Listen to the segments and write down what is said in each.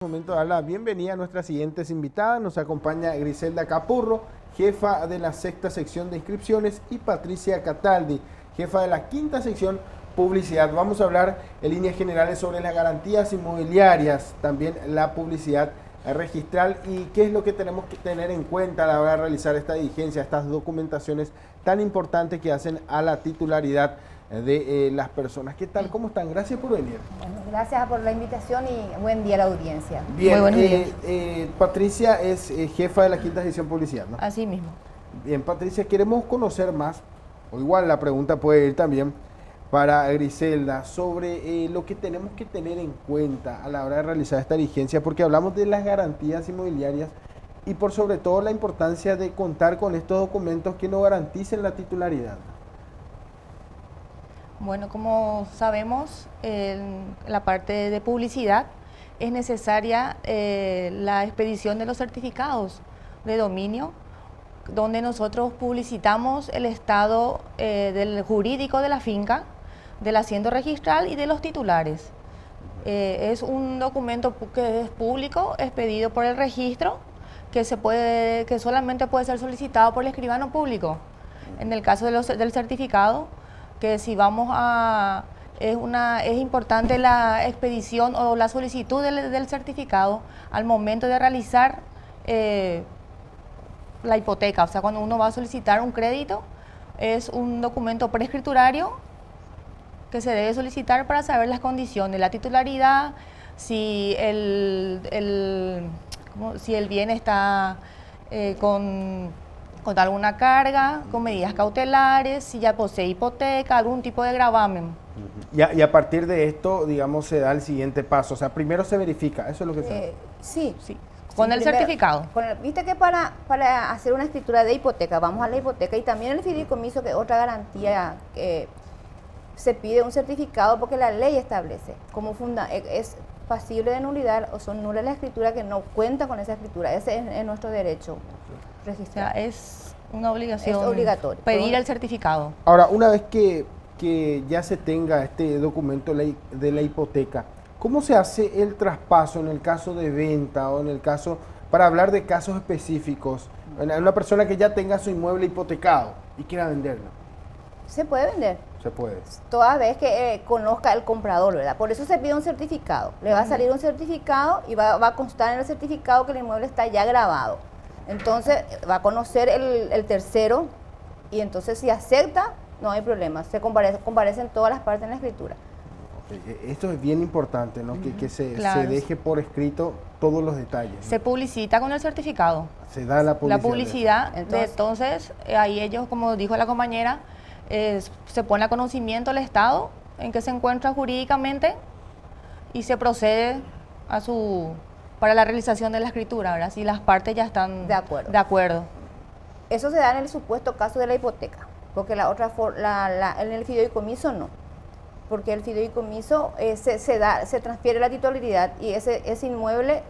Momento de dar la bienvenida a nuestras siguientes invitadas. Nos acompaña Griselda Capurro, jefa de la sexta sección de inscripciones, y Patricia Cataldi, jefa de la quinta sección publicidad. Vamos a hablar en líneas generales sobre las garantías inmobiliarias, también la publicidad registral y qué es lo que tenemos que tener en cuenta a la hora de realizar esta diligencia, estas documentaciones tan importantes que hacen a la titularidad de las personas. ¿Qué tal? ¿Cómo están? Gracias por venir. Bueno, gracias por la invitación y buen día a la audiencia. Bien, Muy buenos días. Patricia es jefa de la quinta sección publicidad, ¿no? Así mismo. Bien, Patricia, queremos conocer más, o igual la pregunta puede ir también para Griselda, sobre lo que tenemos que tener en cuenta a la hora de realizar esta diligencia, porque hablamos de las garantías inmobiliarias y por sobre todo la importancia de contar con estos documentos que nos garanticen la titularidad. Bueno, como sabemos, en la parte de publicidad es necesaria la expedición de los certificados de dominio, donde nosotros publicitamos el estado del jurídico de la finca, del asiento registral y de los titulares. Es un documento que es público, expedido por el registro, que solamente puede ser solicitado por el escribano público. En el caso del certificado, que si vamos a... Es importante la expedición o la solicitud del certificado al momento de realizar la hipoteca. O sea, cuando uno va a solicitar un crédito, es un documento preescriturario que se debe solicitar para saber las condiciones, la titularidad, si si el bien está con alguna carga, con medidas cautelares, si ya posee hipoteca, algún tipo de gravamen. Y a partir de esto, digamos, se da el siguiente paso. O sea, primero se verifica, eso es lo que se Sí. Con el certificado. Viste que para hacer una escritura de hipoteca, vamos a la hipoteca y también el fideicomiso, que es otra garantía, se pide un certificado porque la ley establece como es pasible de nulidad o son nulas la escritura que no cuenta con esa escritura. Ese es nuestro derecho O registrar. sea, es una obligación. Es obligatorio. Pedir el certificado. Ahora, una vez que ya se tenga este documento de la hipoteca, ¿cómo se hace el traspaso en el caso de venta o en el caso, para hablar de casos específicos, una persona que ya tenga su inmueble hipotecado y quiera venderlo? Se puede vender. Se puede. Toda vez que conozca el comprador, ¿verdad? Por eso se pide un certificado. Le va a salir un certificado y va a constar en el certificado que el inmueble está ya grabado. Entonces va a conocer el tercero y entonces si acepta, no hay problema. Comparecen todas las partes en la escritura. Okay. Esto es bien importante, ¿no? Que se Claro. deje por escrito todos los detalles, ¿no? Se publicita con el certificado. Se da la publicidad. La publicidad, Entonces, ahí ellos, como dijo la compañera, se pone a conocimiento el estado en que se encuentra jurídicamente y se procede para la realización de la escritura, ¿verdad? Si las partes ya están De acuerdo. de acuerdo. Eso se da en el supuesto caso de la hipoteca, porque en el fideicomiso no. Porque el fideicomiso se transfiere la titularidad y ese inmueble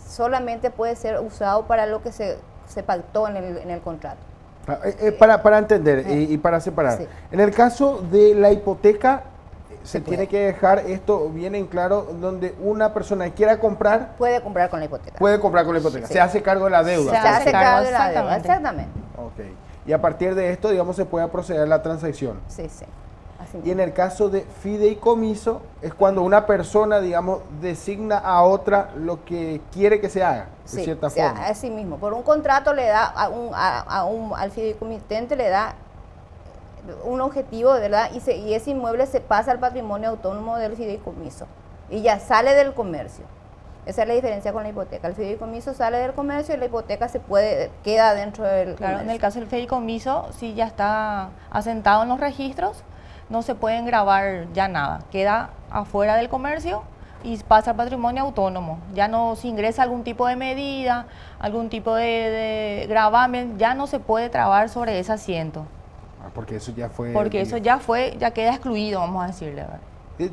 solamente puede ser usado para lo que se pactó en el contrato. Para entender y para separar, Sí. en el caso de la hipoteca, se puede. tiene que dejar esto bien en claro, donde una persona quiera comprar, Puede comprar con la hipoteca. puede comprar con la hipoteca, Sí. se hace cargo de la deuda. Se Se hace cargo de la deuda. exactamente. Exactamente. Ok. Y a partir de esto, digamos, se puede proceder a la transacción. Sí. Así Y en mismo. el caso de fideicomiso, es cuando una persona, digamos, designa a otra lo que quiere que se haga, de Sí, cierta o sea, forma. así mismo. Por un contrato le da al fideicomitente le da un objetivo, ¿verdad? Y ese inmueble se pasa al patrimonio autónomo del fideicomiso y ya sale del comercio. Esa es la diferencia con la hipoteca. El fideicomiso sale del comercio y la hipoteca queda dentro del Claro, en comercio. el caso del fideicomiso, si ya está asentado en los registros, no se pueden grabar ya nada. Queda afuera del comercio y pasa al patrimonio autónomo. Ya no se ingresa algún tipo de medida, algún tipo de gravamen, ya no se puede trabar sobre ese asiento. Porque eso ya fue... Porque eso ya queda excluido, vamos a decirle, ¿verdad?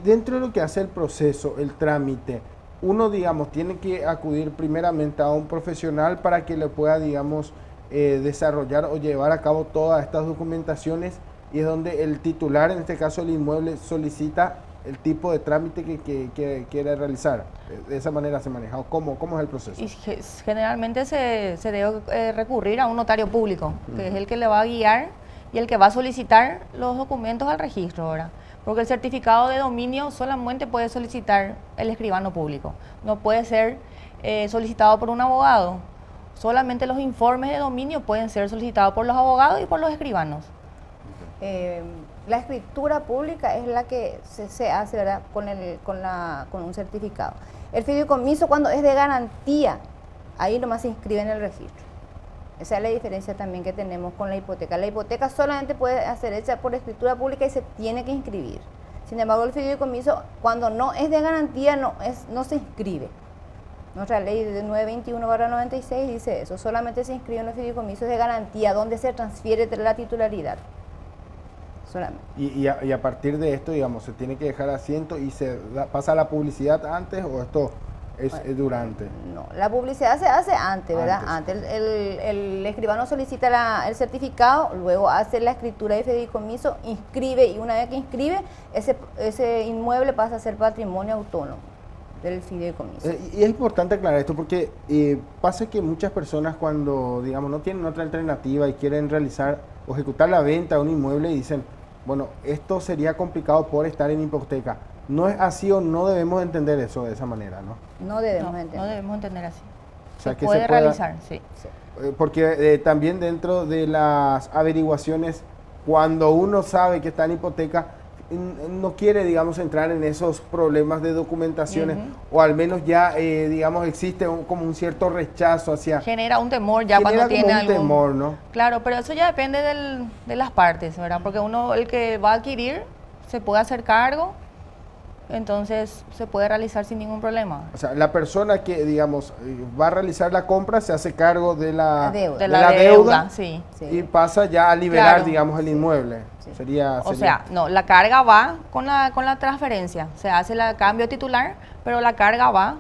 Dentro de lo que hace el proceso, el trámite, uno, digamos, tiene que acudir primeramente a un profesional para que le pueda, digamos, desarrollar o llevar a cabo todas estas documentaciones, y es donde el titular, en este caso el inmueble, solicita el tipo de trámite que quiere realizar. De esa manera se maneja. ¿Cómo es el proceso? Y generalmente se debe recurrir a un notario público, que es el que le va a guiar y el que va a solicitar los documentos al registro, ¿verdad? Porque el certificado de dominio solamente puede solicitar el escribano público, no puede ser solicitado por un abogado. Solamente los informes de dominio pueden ser solicitados por los abogados y por los escribanos. La escritura pública es la que se hace, ¿verdad?, con un certificado. El fideicomiso, cuando es de garantía, ahí nomás se inscribe en el registro. Esa es la diferencia también que tenemos con la hipoteca. La hipoteca solamente puede ser hecha por escritura pública y se tiene que inscribir. Sin embargo, el fideicomiso, cuando no es de garantía, no se inscribe. Nuestra ley de 921/96 dice eso, solamente se inscribe en los fideicomisos de garantía, donde se transfiere la titularidad. Solamente. Y a partir de esto, digamos, ¿se tiene que dejar asiento y pasa la publicidad antes o esto es durante? No, la publicidad se hace antes, ¿verdad? Antes el escribano solicita el certificado, luego hace la escritura de fideicomiso, inscribe, y una vez que inscribe, ese inmueble pasa a ser patrimonio autónomo del fideicomiso. Y es importante aclarar esto porque pasa que muchas personas cuando, digamos, no tienen otra alternativa y quieren realizar o ejecutar la venta de un inmueble y dicen, bueno, esto sería complicado por estar en hipoteca. ¿No es así o no debemos entender eso de esa manera, no? No debemos entender. No debemos entender así. O sea, se puede realizar, sí. Porque también dentro de las averiguaciones, cuando uno sabe que está en hipoteca, no quiere, digamos, entrar en esos problemas de documentaciones, o al menos ya, digamos, existe como un cierto rechazo hacia... Genera un temor ya cuando tiene algún temor, ¿no? Claro, pero eso ya depende de las partes, ¿verdad? Porque el que va a adquirir, se puede hacer cargo, entonces se puede realizar sin ningún problema. O sea, la persona que, digamos, va a realizar la compra se hace cargo de la deuda, sí. Y pasa ya a liberar, claro, digamos, el inmueble. Sí. O sea, no, la carga va con la transferencia. Se hace el cambio titular, pero la carga va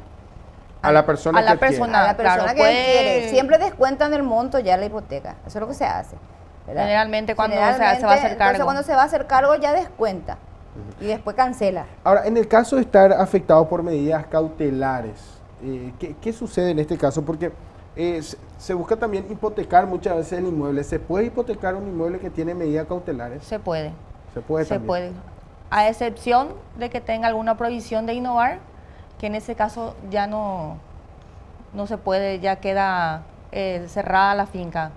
a la persona que adquiere. Siempre descuentan el monto ya la hipoteca. Eso es lo que se hace, ¿verdad? Generalmente cuando se va a hacer cargo. Entonces cuando se va a hacer cargo ya descuenta y después cancela. Ahora, en el caso de estar afectado por medidas cautelares, ¿qué sucede en este caso? Porque se busca también hipotecar muchas veces el inmueble. ¿Se puede hipotecar un inmueble que tiene medidas cautelares? Se puede. Se puede también. Se puede. A excepción de que tenga alguna prohibición de innovar, que en ese caso ya no se puede, ya queda cerrada la finca.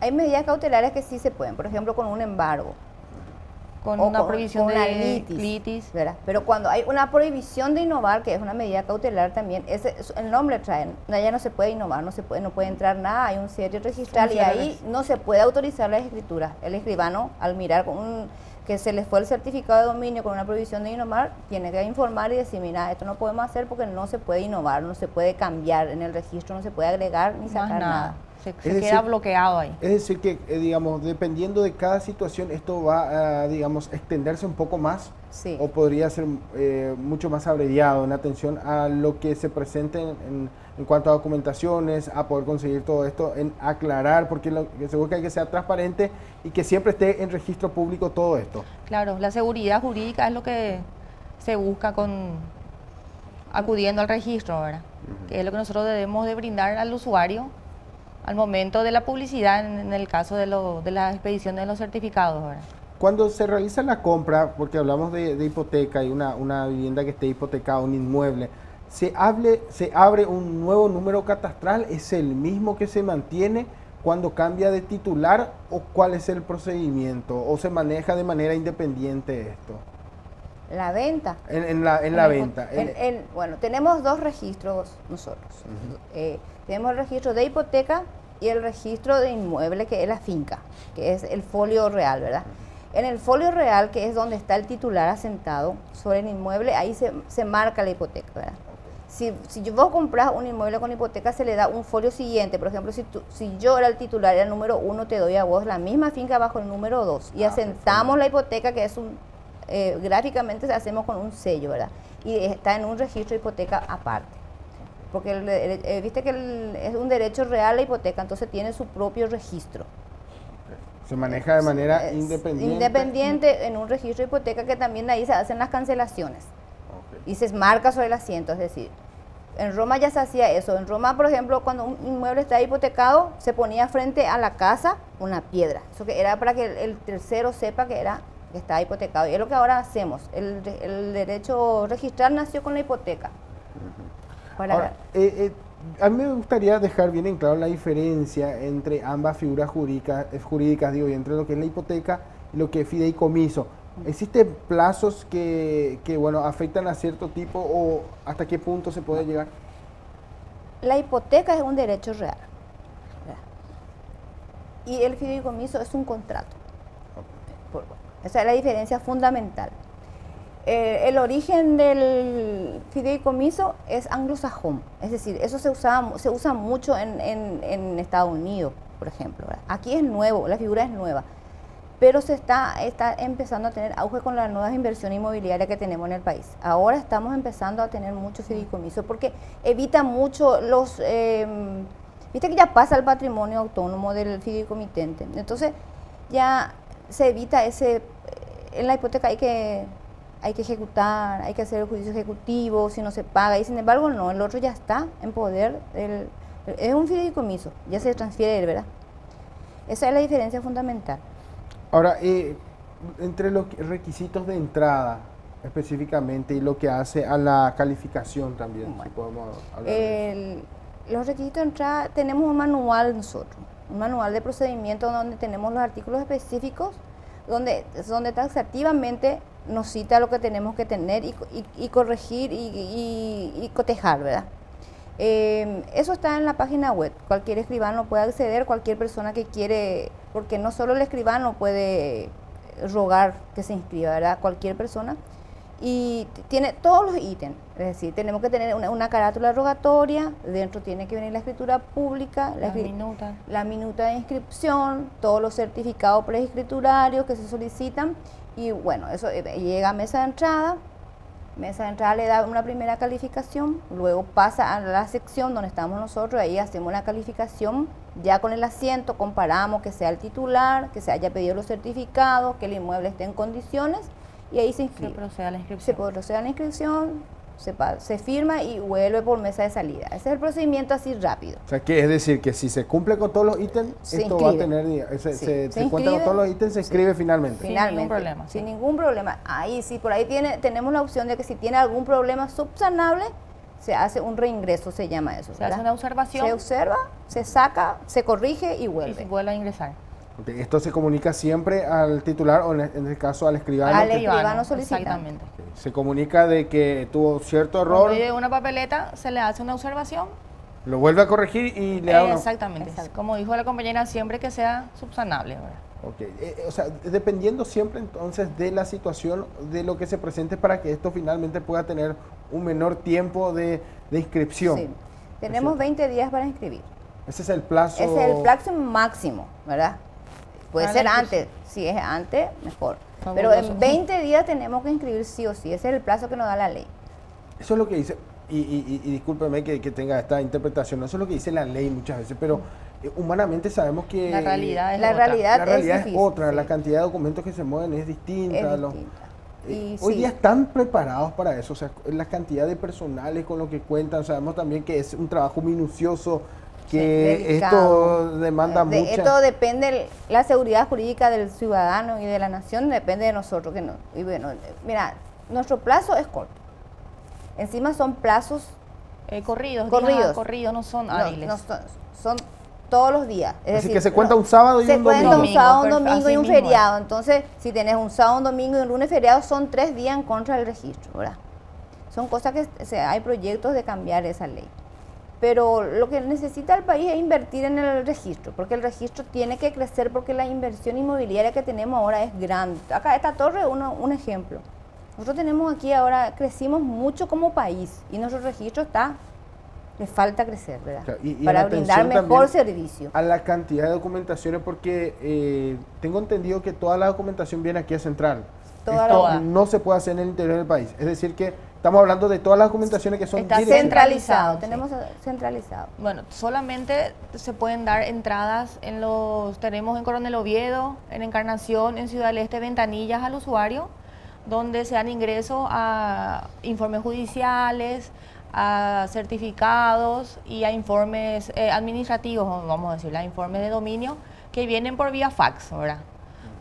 Hay medidas cautelares que sí se pueden, por ejemplo, con un embargo. Con una prohibición de litis. ¿Verdad? Pero cuando hay una prohibición de innovar, que es una medida cautelar también, el nombre trae, ya no se puede innovar, no puede entrar nada, hay un sello registral y ahí no se puede autorizar la escritura. El escribano, al mirar que se les fue el certificado de dominio con una prohibición de innovar, tiene que informar y decir, mira, esto no podemos hacer porque no se puede innovar, no se puede cambiar en el registro, no se puede agregar ni sacar nada. Se queda bloqueado ahí. Es decir que, digamos, dependiendo de cada situación, esto va a, digamos, extenderse un poco más, sí, o podría ser mucho más abreviado en atención a lo que se presente en cuanto a documentaciones, a poder conseguir todo esto, en aclarar, porque lo que se busca es que sea transparente y que siempre esté en registro público todo esto. Claro, la seguridad jurídica es lo que se busca acudiendo al registro, ¿verdad? Que es lo que nosotros debemos de brindar al usuario al momento de la publicidad, en el caso de la expedición de los certificados, ¿verdad? Cuando se realiza la compra, porque hablamos de hipoteca y una vivienda que esté hipotecada, un inmueble, ¿se abre un nuevo número catastral? ¿Es el mismo que se mantiene cuando cambia de titular o cuál es el procedimiento? ¿O se maneja de manera independiente esto? La venta. En la venta. Bueno, tenemos dos registros nosotros. Tenemos el registro de hipoteca y el registro de inmueble, que es la finca, que es el folio real, ¿verdad? En el folio real, que es donde está el titular asentado sobre el inmueble, ahí se marca la hipoteca, ¿verdad? Si vos compras un inmueble con hipoteca, se le da un folio siguiente. Por ejemplo, si yo era el titular, era el número 1, te doy a vos la misma finca bajo el número 2. Y asentamos la hipoteca, que es gráficamente hacemos con un sello, ¿verdad? Y está en un registro de hipoteca aparte. Porque viste que es un derecho real la hipoteca, entonces tiene su propio registro. Se maneja de manera independiente. Independiente en un registro de hipoteca que también ahí se hacen las cancelaciones. Ok. Y se marca sobre el asiento, es decir, en Roma ya se hacía eso. En Roma, por ejemplo, cuando un inmueble está hipotecado, se ponía frente a la casa una piedra. Eso que era para que el tercero sepa que está hipotecado. Y es lo que ahora hacemos. El derecho registral nació con la hipoteca. Ahora, a mí me gustaría dejar bien en claro la diferencia entre ambas figuras jurídicas, digo, y entre lo que es la hipoteca y lo que es fideicomiso. ¿Existen plazos que bueno, afectan a cierto tipo o hasta qué punto se puede llegar? La hipoteca es un derecho real, ¿verdad? Y el fideicomiso es un contrato. Esa es la diferencia fundamental. El origen del fideicomiso es anglosajón, es decir, eso se usa mucho en Estados Unidos, por ejemplo, ¿verdad? Aquí es nuevo, la figura es nueva, pero se está empezando a tener auge con las nuevas inversiones inmobiliarias que tenemos en el país. Ahora estamos empezando a tener mucho fideicomiso porque evita mucho viste que ya pasa el patrimonio autónomo del fideicomitente, entonces ya se evita en la hipoteca hay que ejecutar, hay que hacer el juicio ejecutivo, si no se paga, y sin embargo no, el otro ya está en poder, es un fideicomiso, ya se transfiere, ¿verdad? Esa es la diferencia fundamental. Ahora, entre los requisitos de entrada específicamente y lo que hace a la calificación también, Bueno, si podemos hablar de eso. Los requisitos de entrada, tenemos un manual nosotros, un manual de procedimiento donde tenemos los artículos específicos, donde taxativamente nos cita lo que tenemos que tener y corregir y cotejar, ¿verdad? Eso está en la página web, cualquier escribano puede acceder, cualquier persona que quiere, porque no solo el escribano puede rogar que se inscriba, ¿verdad? Cualquier persona. Y tiene todos los ítems, es decir, tenemos que tener una carátula rogatoria, dentro tiene que venir la escritura pública, la minuta de inscripción, todos los certificados preescriturarios que se solicitan, y bueno, eso llega a mesa de entrada le da una primera calificación, luego pasa a la sección donde estamos nosotros, ahí hacemos una calificación, ya con el asiento comparamos que sea el titular, que se haya pedido los certificados, que el inmueble esté en condiciones, y ahí se inscribe. Se procede a la inscripción. Se procede a la inscripción, se firma y vuelve por mesa de salida. Ese es el procedimiento así rápido. O sea, que es decir, que si se cumple con todos los ítems, esto va a tener, se cuenta con todos los ítems, se inscribe finalmente. Sin ningún problema. Sin ningún problema. Ahí sí, por ahí tenemos la opción de que si tiene algún problema subsanable, se hace un reingreso, se llama eso. Se hace una observación. Se observa, se saca, se corrige y vuelve. Y se vuelve a ingresar. Okay. Esto se comunica siempre al titular o en este caso al escribano. Al escribano solicitante. Exactamente. Okay. Se comunica de que tuvo cierto error. De una papeleta se le hace una observación. Lo vuelve a corregir y le da una... Exactamente. Como dijo la compañera, siempre que sea subsanable, ¿verdad? Okay. O sea, dependiendo siempre entonces de la situación, de lo que se presente para que esto finalmente pueda tener un menor tiempo de inscripción. Sí. Tenemos 20 días para inscribir. Ese es el plazo. Ese es el plazo máximo, ¿verdad? Puede ser antes, si es antes, mejor. Pero en 20 días tenemos que inscribir sí o sí, ese es el plazo que nos da la ley. Eso es lo que dice, y discúlpeme que tenga esta interpretación, eso es lo que dice la ley muchas veces, pero humanamente sabemos que la realidad es otra, sí. La cantidad de documentos que se mueven es distinta. Hoy sí. día están preparados para eso, o sea, la cantidad de personales con lo que cuentan, sabemos también que es un trabajo minucioso, que esto demanda mucho. Esto depende, la seguridad jurídica del ciudadano y de la nación depende de nosotros. Y bueno, mira, nuestro plazo es corto. Encima son plazos corridos, no son hábiles. No son todos los días. Es decir, que se cuenta un sábado y un domingo. Se cuenta un sábado, un domingo y un feriado. Entonces, si tenés un sábado, un domingo y un lunes feriado, son 3 días en contra del registro, ¿verdad? Son cosas que hay proyectos de cambiar esa ley. Pero lo que necesita el país es invertir en el registro, porque el registro tiene que crecer, porque la inversión inmobiliaria que tenemos ahora es grande. Acá esta torre es un ejemplo. Nosotros tenemos aquí ahora, crecimos mucho como país y nuestro registro le falta crecer, ¿verdad? O sea, y para brindar mejor servicio. A la cantidad de documentaciones, porque tengo entendido que toda la documentación viene aquí a Central. Toda. No se puede hacer en el interior del país. Es decir que Estamos hablando de todas las documentaciones que son Está directas. Centralizado, sí. tenemos centralizado. Bueno, solamente se pueden dar entradas tenemos en Coronel Oviedo, en Encarnación, en Ciudad del Este, ventanillas al usuario, donde se dan ingreso a informes judiciales, a certificados y a informes administrativos, vamos a decir, a informes de dominio que vienen por vía fax, ¿verdad?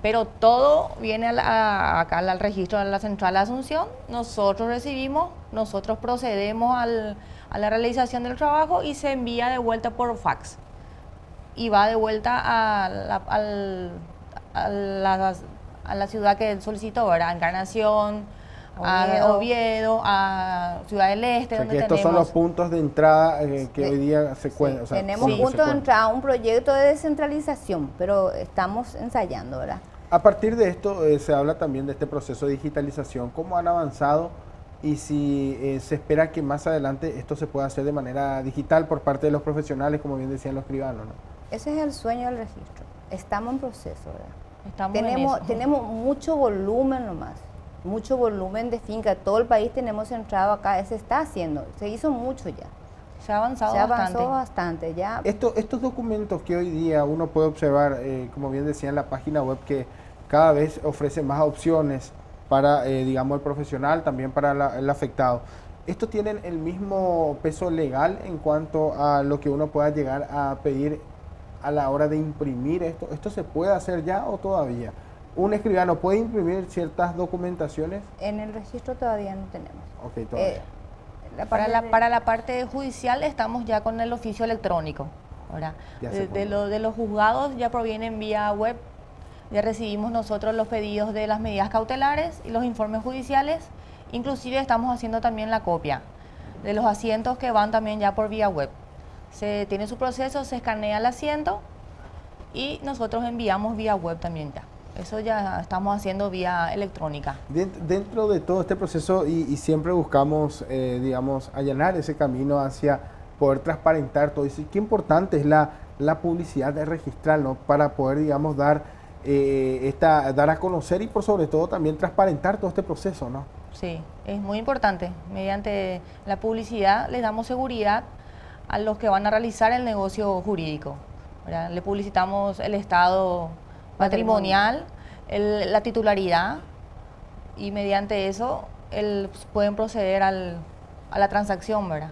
Pero todo viene acá al registro de la central de Asunción, nosotros recibimos, nosotros procedemos a la realización del trabajo y se envía de vuelta por fax. Y va de vuelta a la ciudad que solicitó, ¿verdad? Encarnación, a Oviedo, a Ciudad del Este, O sea, donde que estos son los puntos de entrada que hoy día se cuentan. O sea, Tenemos ¿cómo se punto de cuentan? entrada a un proyecto de descentralización, pero estamos ensayando, ¿verdad? A partir de esto se habla también de este proceso de digitalización, cómo han avanzado y si se espera que más adelante esto se pueda hacer de manera digital por parte de los profesionales, como bien decían los escribanos, ¿no? Ese es el sueño del registro. Estamos en proceso, ¿verdad? estamos en eso. Tenemos mucho volumen nomás, mucho volumen de finca. Todo el país tenemos centrado acá, se está haciendo, se hizo mucho ya. Se ha avanzado Se avanzó bastante. bastante ya. Estos documentos que hoy día uno puede observar, como bien decía en la página web, que cada vez ofrece más opciones para, digamos, el profesional, también para el afectado. ¿Estos tienen el mismo peso legal en cuanto a lo que uno pueda llegar a pedir a la hora de imprimir esto? ¿Esto se puede hacer ya o todavía? ¿Un escribano puede imprimir ciertas documentaciones? En el registro todavía no tenemos. Ok, todavía. Para la parte judicial estamos ya con el oficio electrónico, ¿verdad? Ya se De los juzgados ya provienen vía web, ya recibimos nosotros los pedidos de las medidas cautelares y los informes judiciales, inclusive estamos haciendo también la copia de los asientos que van también ya por vía web. Se tiene su proceso, se escanea el asiento y nosotros enviamos vía web también ya. Eso ya estamos haciendo vía electrónica. Dentro de todo este proceso y siempre buscamos, digamos, allanar ese camino hacia poder transparentar todo eso. Qué importante es la publicidad de registrar, ¿no? Para poder, digamos, dar a conocer y por sobre todo también transparentar todo este proceso, ¿no? Sí, es muy importante. Mediante la publicidad les damos seguridad a los que van a realizar el negocio jurídico, ¿verdad? Le publicitamos el estado patrimonial, la titularidad y mediante eso pueden proceder a la transacción, ¿verdad?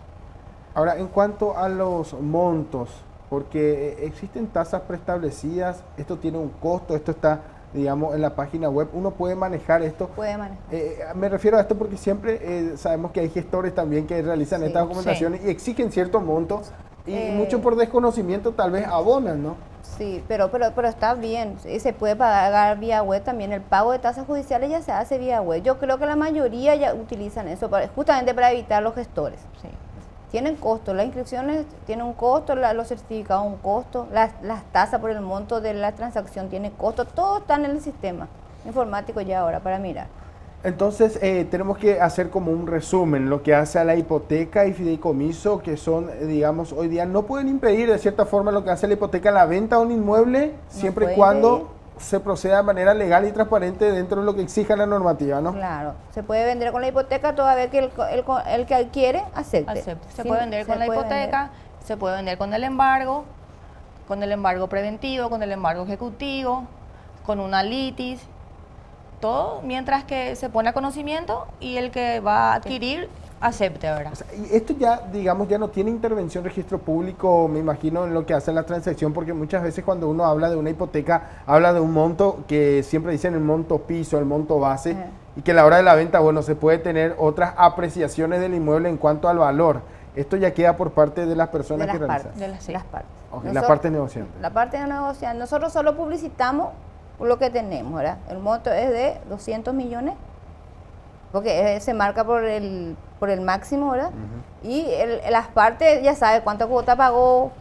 Ahora, en cuanto a los montos, porque existen tasas preestablecidas, esto tiene un costo, esto está, digamos, en la página web, uno puede manejar esto. Puede manejar. Me refiero a esto porque siempre sabemos que hay gestores también que realizan Sí, estas documentaciones y exigen ciertos montos y mucho por desconocimiento tal vez abonan, ¿no? Sí, pero está bien, sí, se puede pagar vía web también, el pago de tasas judiciales ya se hace vía web. Yo creo que la mayoría ya utilizan eso justamente para evitar los gestores. Sí. Tienen costo, las inscripciones tienen un costo, los certificados un costo, las tasas por el monto de la transacción tienen costo, todo está en el sistema informático ya ahora para mirar. Entonces tenemos que hacer como un resumen, lo que hace a la hipoteca y fideicomiso, que son, digamos, hoy día no pueden impedir de cierta forma lo que hace la hipoteca, la venta de un inmueble, siempre y puede cuando impedir. se proceda de manera legal y transparente dentro de lo que exija la normativa, ¿no? Claro, se puede vender con la hipoteca toda vez que el que adquiere acepte. Se Sí, puede vender con la puede hipoteca, vender. se puede vender con el embargo preventivo, con el embargo ejecutivo, con una litis, todo mientras que se pone a conocimiento y el que va a adquirir acepte, ¿verdad? O sea, y esto ya, digamos, ya no tiene intervención registro público, me imagino, en lo que hace la transacción, porque muchas veces cuando uno habla de una hipoteca, habla de un monto que siempre dicen el monto piso, el monto base, Ajá. y que a la hora de la venta, bueno, se puede tener otras apreciaciones del inmueble en cuanto al valor. Esto ya queda por parte de las personas de que las realizan. partes, Sí. las partes. Ok, la parte negociante. La parte de negociante. Nosotros solo publicitamos lo que tenemos, ¿verdad? El monto es de 200 millones, porque se marca por el máximo, ¿verdad? Y las partes ya sabe cuánta cuota pagó,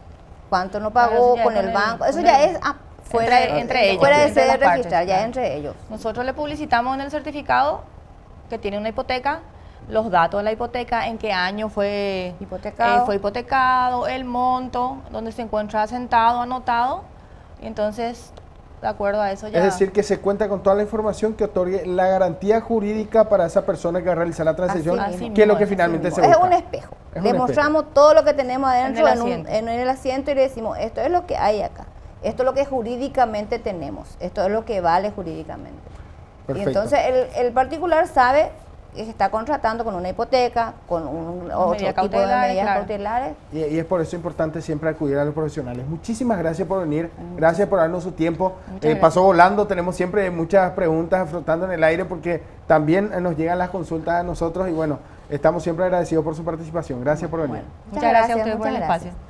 cuánto no Claro, pagó eso ya con con el el- banco. Eso con ya el- es fuera entre ellos, fuera de entre ser las partes, registrar, ya claro. entre ellos. Nosotros le publicitamos en el certificado que tiene una hipoteca, los datos de la hipoteca, en qué año fue Hipotecado. el monto, donde se encuentra asentado, anotado. Y entonces de acuerdo a eso ya... Es decir, que se cuenta con toda la información que otorgue la garantía jurídica para esa persona que va a realizar la transacción, Así mismo, que es lo que así finalmente se Es busca. un espejo. Es un Le espejo. mostramos todo lo que tenemos adentro En en el asiento y le decimos, esto es lo que hay acá. Esto es lo que jurídicamente tenemos. Esto es lo que vale jurídicamente. Perfecto. Y entonces el particular sabe que está contratando con una hipoteca, con otro Medidas tipo de cautelares, medidas claro. cautelares. Y es por eso importante siempre acudir a los profesionales. Muchísimas gracias por venir, gracias por darnos su tiempo. Muchas Pasó volando, tenemos siempre muchas preguntas flotando en el aire porque también nos llegan las consultas a nosotros y bueno, estamos siempre agradecidos por su participación. Gracias por venir. Bueno, Muchas gracias a ustedes por el muchas espacio. gracias.